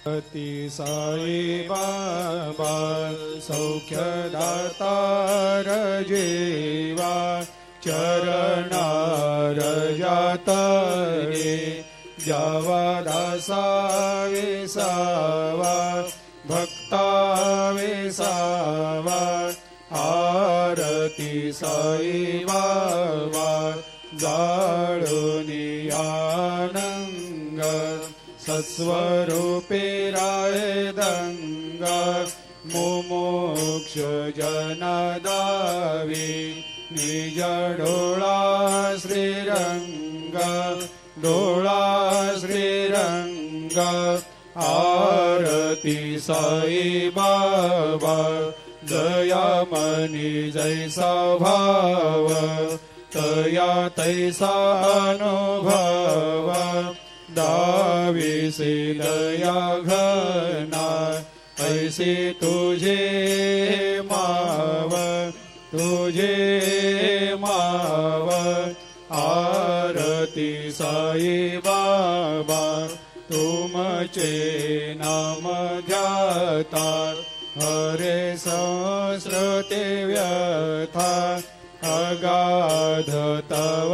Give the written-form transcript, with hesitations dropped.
अति साई बाबा सौख्यदातार जेवा चरणार जातरे जावा दासा विसावा भक्ता विसावा आरती साई बाबा जाळुनी आनंग सत्स्वरूपे राय दंग मुमुक्ष जनदावी निज डोळा श्रीरंग डोळा श्रीरंग आरती साई बाबा जया मनी जैसा भाव तया तैसा अनुभव दाविसे दया घना ऐसे तुझे माव आरती साई बाबा तुमचे नाम ध्याता हरे संस्कृते व्यथा अगाध तव